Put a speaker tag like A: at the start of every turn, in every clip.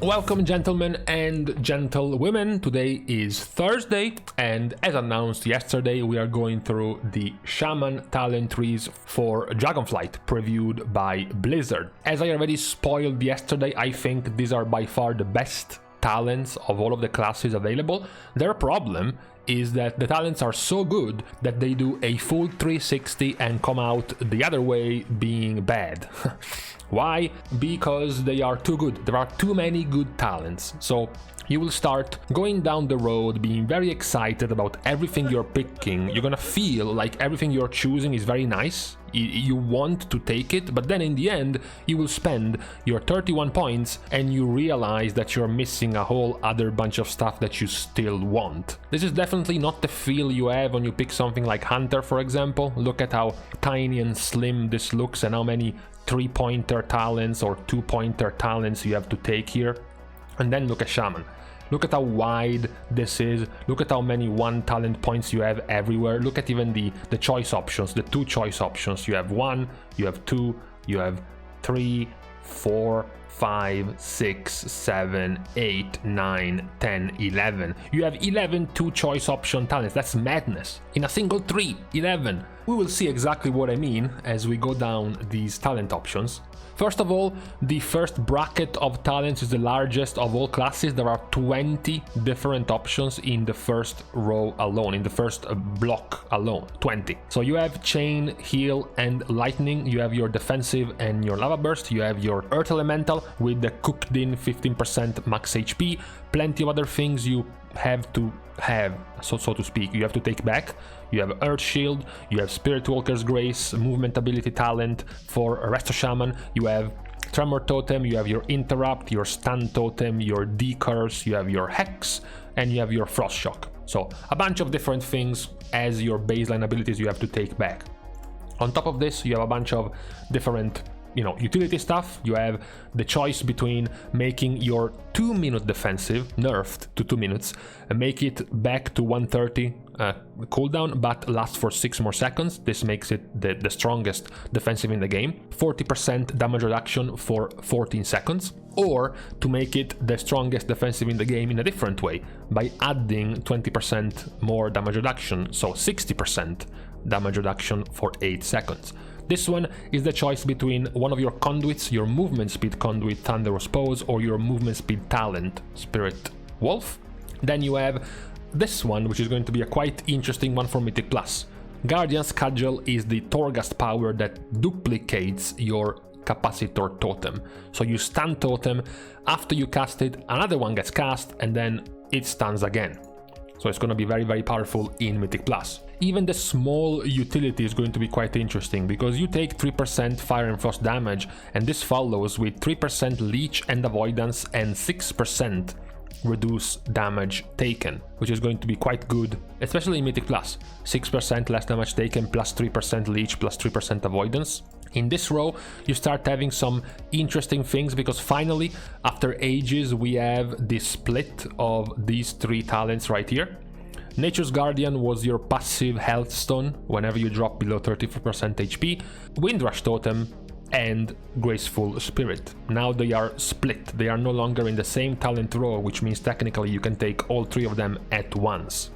A: Welcome, gentlemen and gentlewomen. Today is Thursday, and as announced yesterday, we are going through the Shaman talent trees for Dragonflight, previewed by Blizzard. As I already spoiled yesterday, I think these are by far the best talents of all of the classes available. Their problem is that the talents are so good that they do a full 360 and come out the other way being bad. Why? Because they are too good. There are too many good talents. So you will start going down the road being very excited about everything you're picking. You're gonna feel like everything you're choosing is very nice. You want to take it, but then in the end you will spend your 31 points and you realize that you're missing a whole other bunch of stuff that you still want. This is definitely not the feel you have when you pick something like Hunter, for example. Look at how tiny and slim this looks and how many 3-pointer talents or 2-pointer talents you have to take here. And then look at Shaman. Look at how wide this is. Look at how many 1 talent points you have everywhere. Look at even the choice options, the 2 choice options. You have 1, you have 2, you have 3, 4, 5, 6, 7, 8, 9, 10, 11. You have 11 2-choice option talents. That's madness. In a single tree, 11. We will see exactly what I mean as we go down these talent options. First of all, the first bracket of talents is the largest of all classes. There are 20 different options in the first row alone, in the first block alone, 20. So you have Chain, Heal, and Lightning. You have your Defensive and your Lava Burst. You have your Earth Elemental with the cooked in 15% max HP. Plenty of other things you have to have, so to speak, you have to take back. You have Earth Shield, you have Spirit Walker's Grace, Movement Ability Talent for Resto Shaman, you have Tremor Totem, you have your Interrupt, your Stun Totem, your D-Curse, you have your Hex, and you have your Frost Shock. So a bunch of different things as your baseline abilities you have to take back. On top of this, you have a bunch of different utility stuff. You have the choice between making your 2-minute defensive nerfed to 2 minutes and make it back to 130 cooldown but lasts for 6 more seconds. This makes it the strongest defensive in the game. 40% damage reduction for 14 seconds. Or to make it the strongest defensive in the game in a different way by adding 20% more damage reduction, so 60% damage reduction for 8 seconds. This one is the choice between one of your conduits, your movement speed conduit, Thunderous Pose, or your movement speed talent, Spirit Wolf. Then you have this one, which is going to be a quite interesting one for Mythic Plus. Guardian's Cudgel is the Torghast power that duplicates your Capacitor Totem. So you stun Totem, after you cast it, another one gets cast, and then it stuns again. So it's going to be very, very powerful in Mythic Plus. Even the small utility is going to be quite interesting because you take 3% fire and frost damage, and this follows with 3% leech and avoidance and 6% reduce damage taken, which is going to be quite good, especially in Mythic Plus. 6% less damage taken plus 3% leech plus 3% avoidance. In this row, you start having some interesting things because finally, after ages, we have the split of these 3 talents right here. Nature's Guardian was your passive health stone whenever you drop below 34% HP, Windrush Totem, and Graceful Spirit. Now they are split. They are no longer in the same talent row, which means technically you can take all 3 of them at once.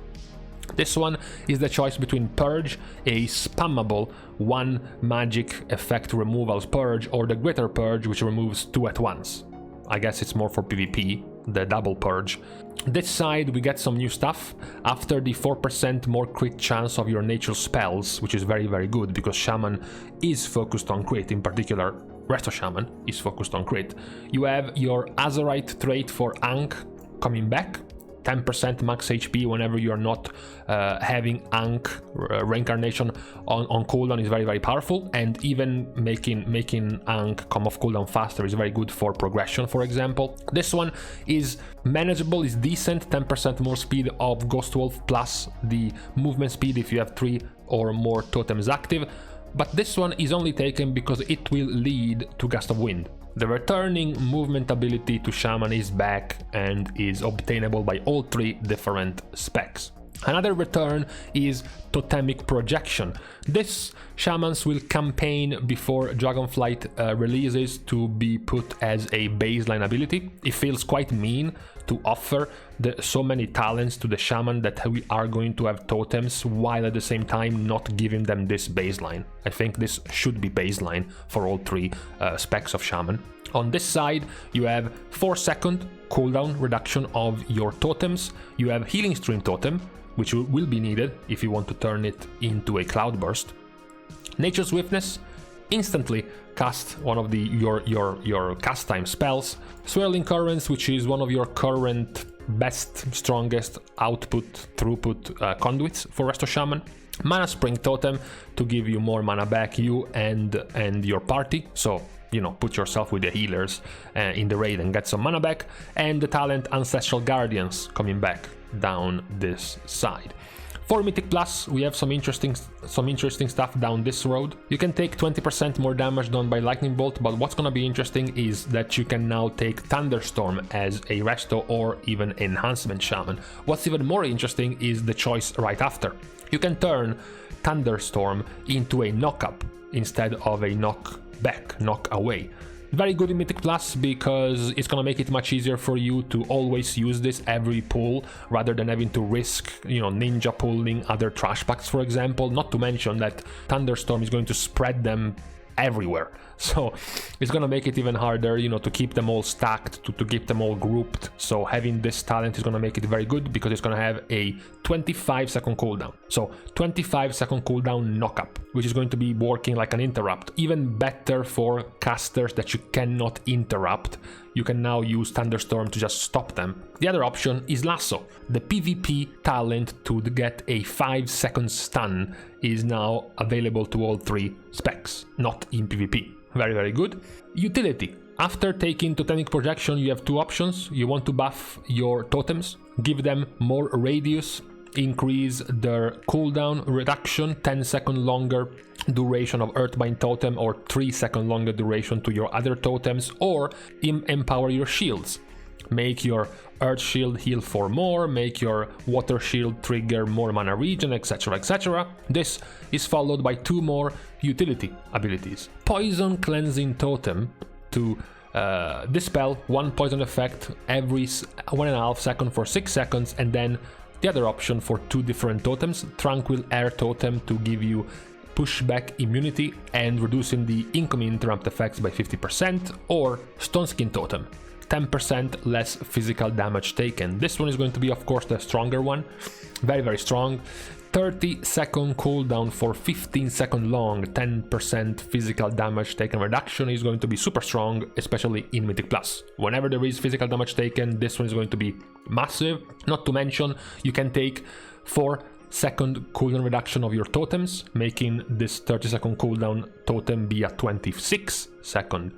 A: This one is the choice between Purge, a spammable 1 magic effect removal Purge, or the Greater Purge, which removes 2 at once. I guess it's more for PvP, the double Purge. This side we get some new stuff. After the 4% more crit chance of your nature spells, which is very, very good because Shaman is focused on crit, in particular Resto Shaman is focused on crit. You have your Azerite trait for Ankh coming back. 10% max HP whenever you're not having Ankh reincarnation on cooldown is very, very powerful, and even making Ankh come off cooldown faster is very good for progression, for example. This one is manageable, is decent, 10% more speed of Ghost Wolf plus the movement speed if you have 3 or more totems active, but this one is only taken because it will lead to Gust of Wind. The returning movement ability to Shaman is back and is obtainable by all 3 different specs. Another return is Totemic Projection. This shamans will campaign before Dragonflight releases to be put as a baseline ability. It feels quite mean to offer so many talents to the shaman that we are going to have totems while at the same time not giving them this baseline. I think this should be baseline for all three specs of shaman. On this side, you have 4-second cooldown reduction of your totems. You have Healing Stream Totem, which will be needed if you want to turn it into a Cloudburst. Nature Swiftness, instantly cast one of your cast time spells. Swirling Currents, which is one of your current best, strongest output, throughput conduits for Resto Shaman. Mana Spring Totem to give you more mana back, you and your party. So, you know, put yourself with the healers in the raid and get some mana back. And the talent Ancestral Guardians coming back down this side. For Mythic Plus, we have some interesting stuff down this road. You can take 20% more damage done by Lightning Bolt, but what's gonna be interesting is that you can now take Thunderstorm as a Resto or even Enhancement Shaman. What's even more interesting is the choice right after. You can turn Thunderstorm into a knock-up instead of a knock-back, knock-away. Very good in Mythic Plus because it's gonna make it much easier for you to always use this every pull rather than having to risk, you know, ninja pulling other trash packs, for example. Not to mention that Thunderstorm is going to spread them everywhere, so it's gonna make it even harder, you know, to keep them all stacked, to keep them all grouped. So having this talent is gonna make it very good because it's gonna have a 25-second cooldown. So 25-second cooldown knock-up, which is going to be working like an interrupt. Even better for casters that you cannot interrupt. You can now use Thunderstorm to just stop them. The other option is Lasso. The PvP talent to get a 5-second stun is now available to all three specs, not in PvP. Very, very good. Utility. After taking Totemic Projection, you have two options. You want to buff your totems, give them more radius, increase their cooldown reduction, 10-second longer duration of Earthbind Totem or 3-second longer duration to your other totems, or empower your shields. Make your Earth Shield heal for more, make your Water Shield trigger more mana regen, etc, etc. This is followed by two more utility abilities. Poison Cleansing Totem to dispel one poison effect every 1.5 seconds for 6 seconds, and then the other option for two different totems, Tranquil Air Totem to give you pushback immunity and reducing the incoming interrupt effects by 50%, or Stone Skin Totem, 10% less physical damage taken. This one is going to be, of course, the stronger one, very, very strong. 30-second cooldown for 15-second long, 10% physical damage taken reduction is going to be super strong, especially in Mythic Plus. Whenever there is physical damage taken, this one is going to be massive. Not to mention, you can take 4-second cooldown reduction of your totems, making this 30-second cooldown totem be a 26-second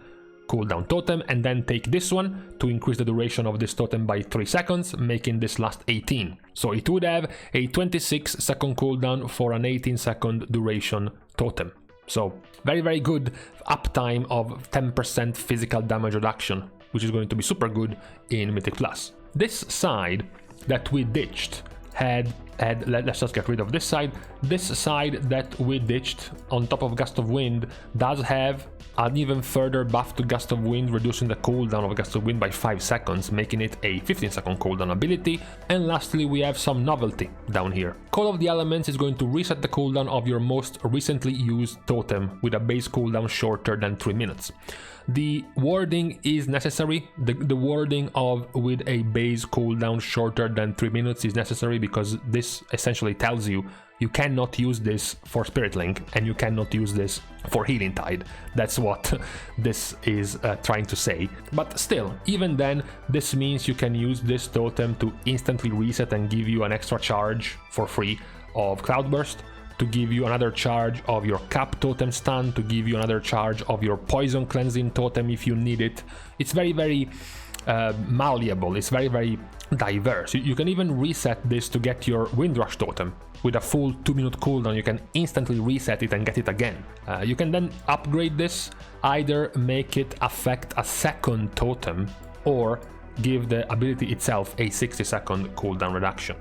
A: cooldown totem, and then take this one to increase the duration of this totem by 3 seconds, making this last 18. So it would have a 26-second cooldown for an 18-second duration totem. So very, very good uptime of 10% physical damage reduction, which is going to be super good in Mythic Plus. This side that we ditched let's just get rid of this side. This side that we ditched on top of Gust of Wind does have an even further buff to Gust of Wind, reducing the cooldown of Gust of Wind by 5 seconds, making it a 15-second cooldown ability. And lastly, we have some novelty down here. Call of the Elements is going to reset the cooldown of your most recently used totem with a base cooldown shorter than 3 minutes. The wording is necessary. The wording of with a base cooldown shorter than 3 minutes is necessary because this essentially tells you you cannot use this for Spirit Link and you cannot use this for Healing Tide. That's what this is trying to say. But still, even then, this means you can use this totem to instantly reset and give you an extra charge for free of Cloudburst, to give you another charge of your Cap Totem stun, to give you another charge of your Poison Cleansing Totem if you need it. It's very, very malleable, it's very, very diverse. You can even reset this to get your Windrush Totem. With a full 2-minute cooldown, you can instantly reset it and get it again. You can then upgrade this, either make it affect a second totem, or give the ability itself a 60-second cooldown reduction.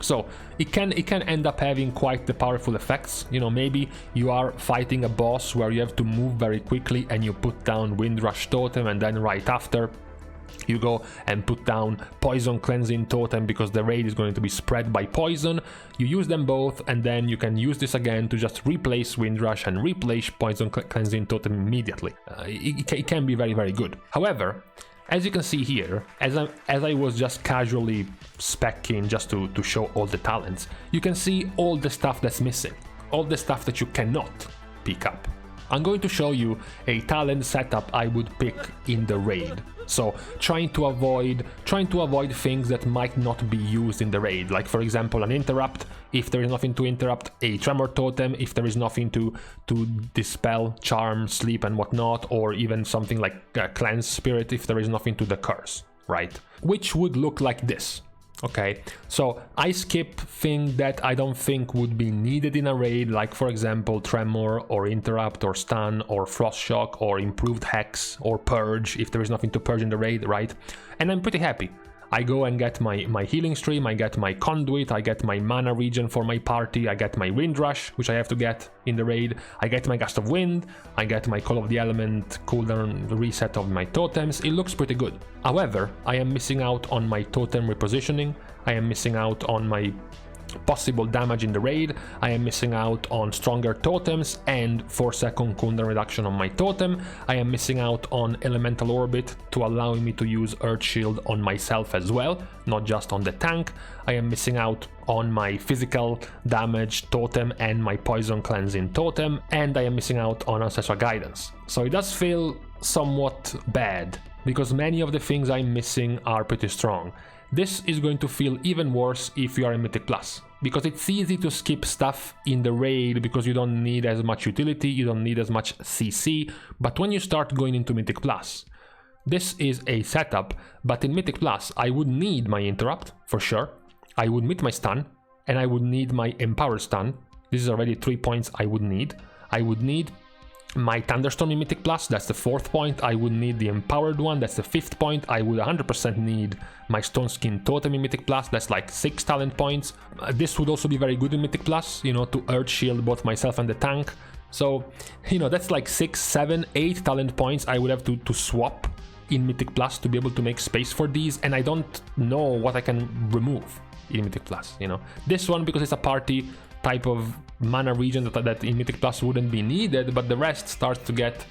A: So it can end up having quite the powerful effects. You know, maybe you are fighting a boss where you have to move very quickly and you put down Windrush Totem, and then right after you go and put down Poison Cleansing Totem because the raid is going to be spread by poison. You use them both, and then you can use this again to just replace Windrush and replace Poison Cleansing Totem immediately. It can be very, very good. However, as you can see here, as I was just casually speccing just to show all the talents, you can see all the stuff that's missing, all the stuff that you cannot pick up. I'm going to show you a talent setup I would pick in the raid. So trying to avoid things that might not be used in the raid, like for example an interrupt if there is nothing to interrupt, a tremor totem if there is nothing to dispel, charm, sleep and whatnot, or even something like cleanse spirit if there is nothing to the curse, right? Which would look like this. Okay, so I skip things that I don't think would be needed in a raid, like for example Tremor or Interrupt or Stun or Frost Shock or Improved Hex or Purge if there is nothing to purge in the raid, right? And I'm pretty happy. I go and get my healing stream, I get my conduit, I get my mana regen for my party, I get my Windrush, which I have to get in the raid, I get my Gust of Wind, I get my Call of the Element cooldown reset of my totems. It looks pretty good. However, I am missing out on my totem repositioning, I am missing out on my possible damage in the raid, I am missing out on stronger totems and 4-second cooldown reduction on my totem, I am missing out on Elemental Orbit to allow me to use Earth Shield on myself as well, not just on the tank, I am missing out on my physical damage totem and my Poison Cleansing totem, and I am missing out on Ancestral Guidance. So it does feel somewhat bad, because many of the things I'm missing are pretty strong. This is going to feel even worse if you are in Mythic Plus, because it's easy to skip stuff in the raid because you don't need as much utility, you don't need as much CC, but when you start going into Mythic Plus, this is a setup, but in Mythic Plus I would need my Interrupt, for sure, I would need my Stun, and I would need my Empowered Stun. This is already 3 points I would need. I would need my Thunderstorm in Mythic Plus, that's the 4th point. I would need the Empowered one, that's the 5th point. I would 100% need my Stone Skin Totem in Mythic Plus, that's like 6 talent points. This would also be very good in Mythic Plus, you know, to Earth Shield both myself and the tank. So, you know, that's like 6, 7, 8 talent points I would have to swap in Mythic Plus to be able to make space for these, and I don't know what I can remove in Mythic Plus, you know. This one, because it's a party type of mana regen that in Mythic Plus wouldn't be needed, but the rest starts to get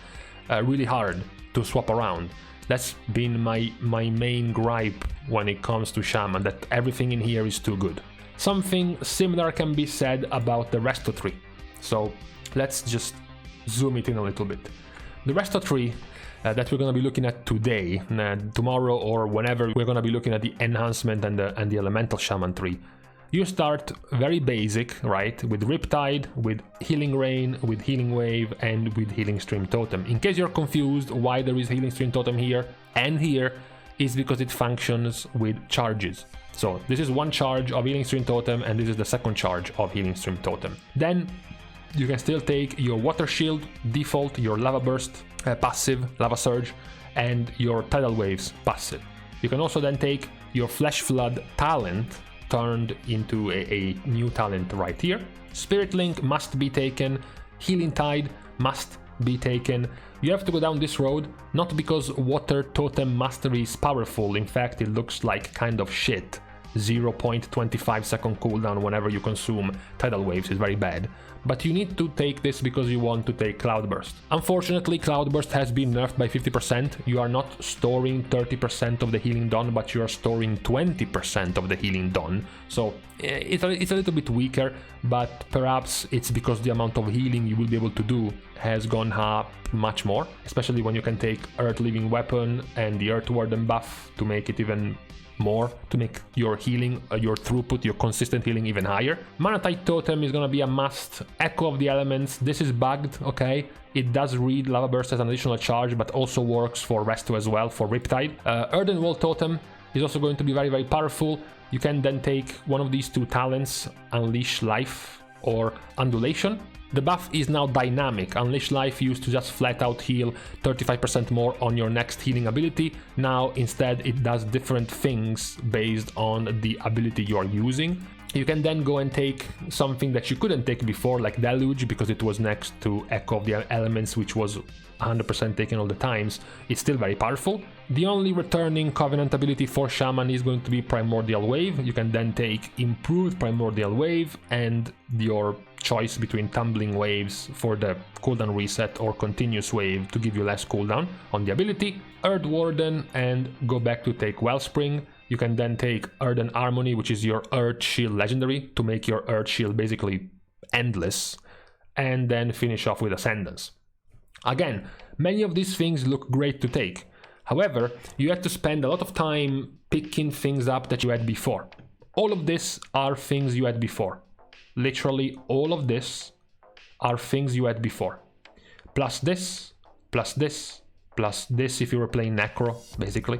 A: really hard to swap around. That's been my main gripe when it comes to Shaman, that everything in here is too good. Something similar can be said about the Resto tree. So let's just zoom it in a little bit. The Resto tree that we're going to be looking at today, tomorrow or whenever we're going to be looking at the enhancement and the Elemental Shaman tree. You start very basic, right, with Riptide, with Healing Rain, with Healing Wave, and with Healing Stream Totem. In case you're confused why there is Healing Stream Totem here and here, is because it functions with charges. So this is one charge of Healing Stream Totem, and this is the second charge of Healing Stream Totem. Then you can still take your Water Shield default, your Lava Burst passive, Lava Surge, and your Tidal Waves passive. You can also then take your Flesh Flood talent, turned into a new talent right here. Spirit Link must be taken, Healing Tide must be taken. You have to go down this road, not because Water Totem Mastery is powerful, in fact it looks like kind of shit. 0.25 second cooldown whenever you consume Tidal Waves is very bad, but you need to take this because you want to take Cloudburst. Unfortunately, Cloudburst has been nerfed by 50%. You are not storing 30% of the healing done, but you are storing 20% of the healing done. So it's a little bit weaker, but perhaps it's because the amount of healing you will be able to do has gone up much more, especially when you can take Earth Living Weapon and the Earth Warden buff to make it even more, to make your healing, your throughput, your consistent healing even higher. Manatite Totem is gonna be a must. Echo of the Elements, this is bugged, okay? It does read Lava Burst as an additional charge, but also works for Resto as well, for Riptide. Earthen Wall Totem is also going to be very, very powerful. You can then take one of these two talents, Unleash Life or Undulation. The buff is now dynamic. Unleash Life used to just flat out heal 35% more on your next healing ability. Now instead it does different things based on the ability you are using. You can then go and take something that you couldn't take before, like Deluge, because it was next to Echo of the Elements, which was 100% taken all the times. It's still very powerful. The only returning Covenant ability for Shaman is going to be Primordial Wave. You can then take Improved Primordial Wave and your choice between Tumbling Waves for the cooldown reset or Continuous Wave to give you less cooldown on the ability. Earth Warden and go back to take Wellspring. You can then take Earthen Harmony, which is your Earth Shield legendary, to make your Earth Shield basically endless, and then finish off with Ascendance. Again, many of these things look great to take. However, you have to spend a lot of time picking things up that you had before. All of this are things you had before. Literally all of this are things you had before. Plus this, plus this, plus this if you were playing Necro, basically.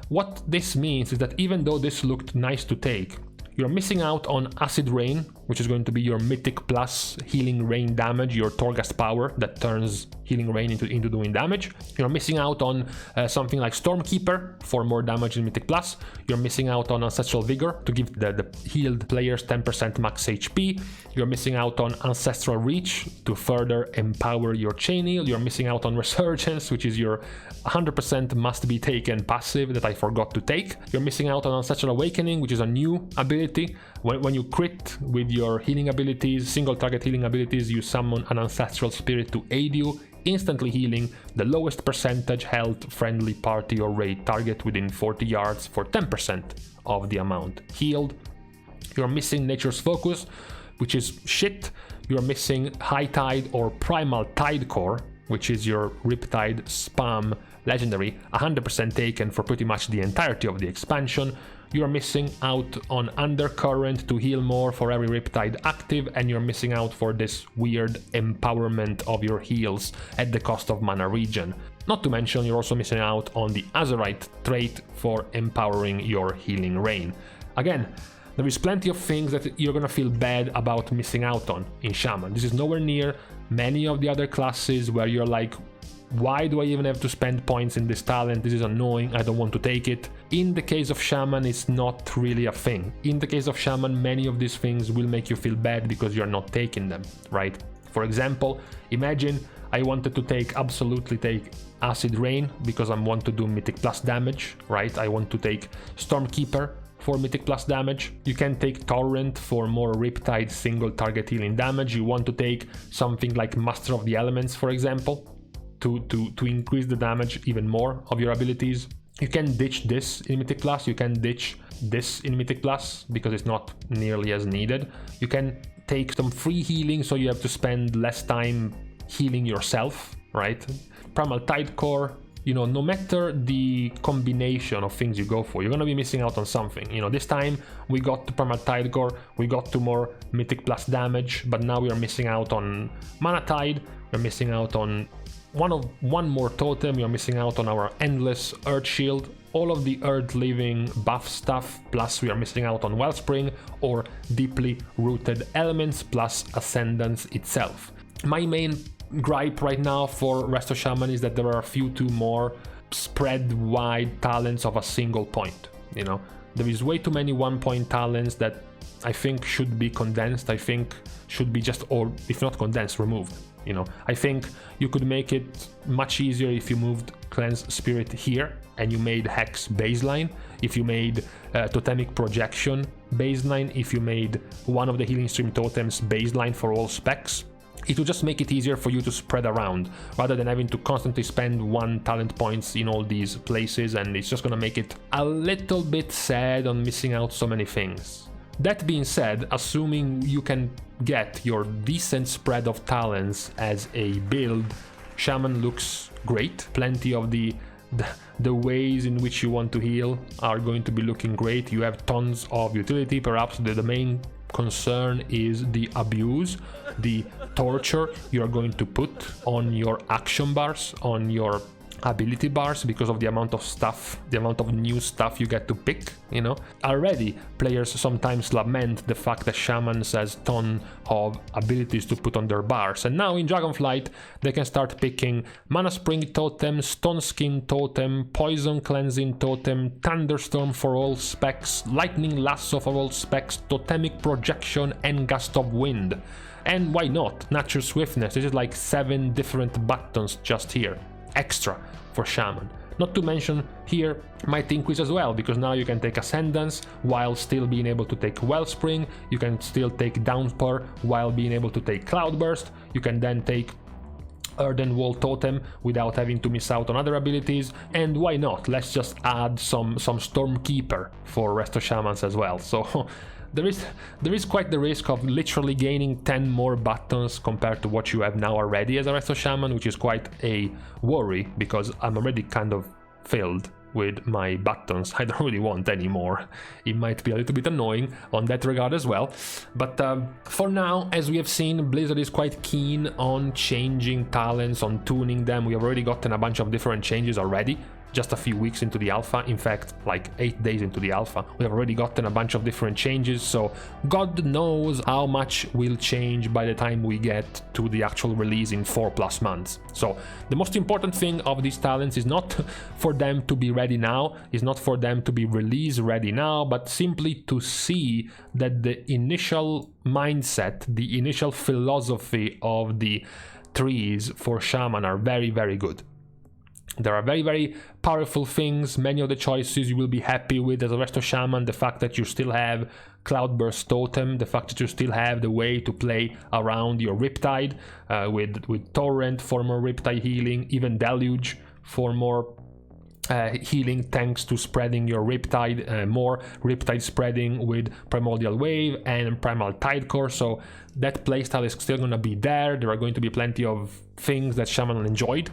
A: What this means is that even though this looked nice to take, you're missing out on Acid Rain, which is going to be your Mythic Plus Healing Rain damage, your Torghast power that turns Healing Rain into doing damage. You're missing out on something like Stormkeeper for more damage in Mythic Plus. You're missing out on Ancestral Vigor to give the healed players 10% max HP. You're missing out on Ancestral Reach to further empower your Chain Heal. You're missing out on Resurgence, which is your 100% must be taken passive that I forgot to take. You're missing out on Ancestral Awakening, which is a new ability. When you crit with your healing abilities, single target healing abilities, you summon an Ancestral Spirit to aid you, instantly healing the lowest percentage health friendly party or raid target within 40 yards for 10% of the amount healed. You're missing Nature's Focus, which is shit. You're missing High Tide or Primal Tide Core, which is your Riptide spam legendary, 100% taken for pretty much the entirety of the expansion. You're missing out on Undercurrent to heal more for every Riptide active, and you're missing out for this weird empowerment of your heals at the cost of mana regen. Not to mention, you're also missing out on the Azerite trait for empowering your Healing Rain. Again, there is plenty of things that you're gonna feel bad about missing out on in Shaman. This is nowhere near many of the other classes where you're like, why do I even have to spend points in this talent? This is annoying, I don't want to take it. In the case of Shaman, it's not really a thing. In the case of Shaman, many of these things will make you feel bad because you're not taking them, right? For example, imagine I wanted to absolutely take Acid Rain because I want to do Mythic Plus damage, right? I want to take Stormkeeper for Mythic Plus damage. You can take Torrent for more Riptide single target healing damage. You want to take something like Master of the Elements, for example, to increase the damage even more of your abilities. You can ditch this in Mythic Plus, you can ditch this in Mythic Plus because it's not nearly as needed. You can take some free healing so you have to spend less time healing yourself, right? Primal Tide Core, you know, no matter the combination of things you go for, you're gonna be missing out on something. You know, this time we got to Primal Tide Core, we got to more Mythic Plus damage, but now we are missing out on Mana Tide, we're missing out on one more totem, you're missing out on our endless Earth Shield, all of the Earth Living buff stuff, plus we are missing out on Wellspring or Deeply Rooted Elements plus Ascendance itself. My main gripe right now for Resto Shaman is that there are a few too more spread wide talents of a single point. You know, there is way too many 1-point talents that I think should be condensed. I think should be just, or if not condensed, removed. You know, I think you could make it much easier if you moved Cleanse Spirit here and you made Hex baseline, if you made Totemic Projection baseline, if you made one of the Healing Stream totems baseline for all specs. It will just make it easier for you to spread around rather than having to constantly spend 1 talent points in all these places, and it's just gonna make it a little bit sad on missing out so many things. That being said, assuming you can get your decent spread of talents as a build, Shaman looks great. Plenty of the ways in which you want to heal are going to be looking great. You have tons of utility. Perhaps the main concern is the abuse, the torture you're going to put on your action bars, on your ability bars because of the amount of stuff, the amount of new stuff you get to pick, you know. Already players sometimes lament the fact that shamans has ton of abilities to put on their bars, and now in Dragonflight they can start picking Mana Spring Totem, Stone Skin Totem, Poison Cleansing Totem, Thunderstorm for all specs, Lightning Lasso for all specs, Totemic Projection and Gust of Wind. And why not Natural Swiftness? This is like 7 different buttons just here extra for Shaman. Not to mention here Might Increase as well, because now you can take Ascendance while still being able to take Wellspring, you can still take Downpour while being able to take Cloudburst, you can then take Earthen Wall Totem without having to miss out on other abilities, and why not, let's just add some Stormkeeper for Resto Shamans as well. So there is quite the risk of literally gaining 10 more buttons compared to what you have now already as a Resto Shaman, which is quite a worry, because I'm already kind of filled with my buttons. I don't really want any more. It might be a little bit annoying on that regard as well. But for now, as we have seen, Blizzard is quite keen on changing talents, on tuning them. We have already gotten a bunch of different changes already. Just a few weeks into the alpha, in fact like 8 days into the alpha, we have already gotten a bunch of different changes, so God knows how much will change by the time we get to the actual release in 4+ months. So the most important thing of these talents is not for them to be ready now, is not for them to be release ready now, but simply to see that the initial mindset, the initial philosophy of the trees for Shaman are very, very good. There are very, very powerful things. Many of the choices you will be happy with as a Resto Shaman. The fact that you still have Cloudburst Totem, the fact that you still have the way to play around your Riptide with Torrent for more Riptide healing, even Deluge for more healing thanks to spreading your Riptide, more Riptide spreading with Primordial Wave and Primal Tidecore. So that playstyle is still going to be there. There are going to be plenty of things that Shaman enjoyed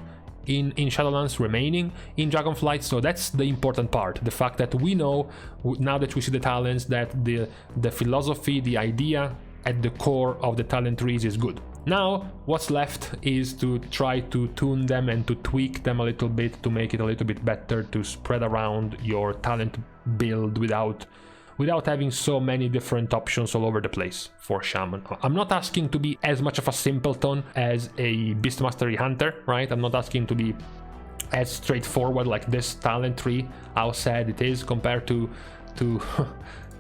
A: in Shadowlands remaining in Dragonflight, so that's the important part. The fact that we know, now that we see the talents, that the philosophy, the idea at the core of the talent trees is good. Now what's left is to try to tune them and to tweak them a little bit to make it a little bit better, to spread around your talent build without having so many different options all over the place for Shaman. I'm not asking to be as much of a simpleton as a Beast Mastery Hunter, right? I'm not asking to be as straightforward like this talent tree, how sad it is compared to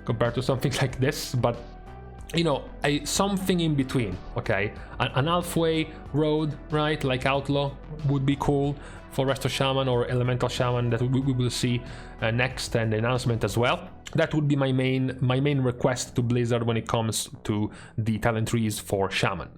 A: compared to something like this, but you know, something in between, okay? An halfway road, right, like Outlaw would be cool for Resto Shaman or Elemental Shaman that we will see next, and the announcement as well. That would be my main request to Blizzard when it comes to the talent trees for Shaman.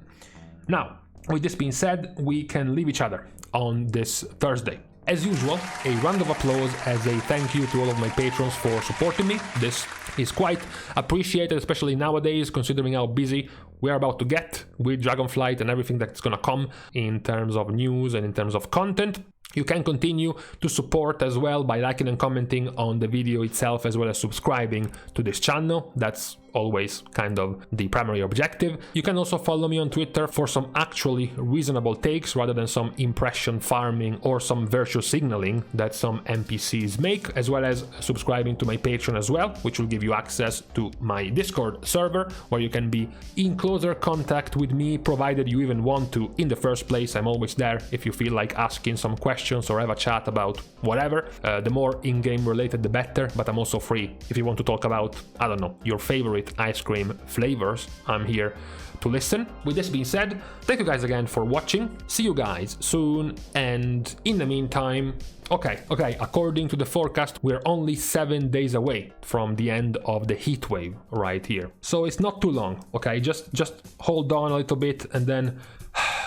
A: Now, with this being said, we can leave each other on this Thursday. As usual, a round of applause as a thank you to all of my patrons for supporting me. This is quite appreciated, especially nowadays, considering how busy we are about to get with Dragonflight and everything that's gonna come in terms of news and in terms of content. You can continue to support as well by liking and commenting on the video itself, as well as subscribing to this channel. That's always kind of the primary objective. You can also follow me on Twitter for some actually reasonable takes rather than some impression farming or some virtue signaling that some NPCs make, as well as subscribing to my Patreon as well, which will give you access to my Discord server where you can be in closer contact with me, provided you even want to in the first place. I'm always there if you feel like asking some questions or have a chat about whatever. The more in-game related the better, but I'm also free if you want to talk about, I don't know, your favorite ice cream flavors. I'm here to listen. With this being said, thank you guys again for watching. See you guys soon, and in the meantime, okay, according to the forecast, we're only 7 days away from the end of the heat wave right here, so it's not too long. Okay, just hold on a little bit and then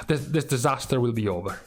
A: this disaster will be over.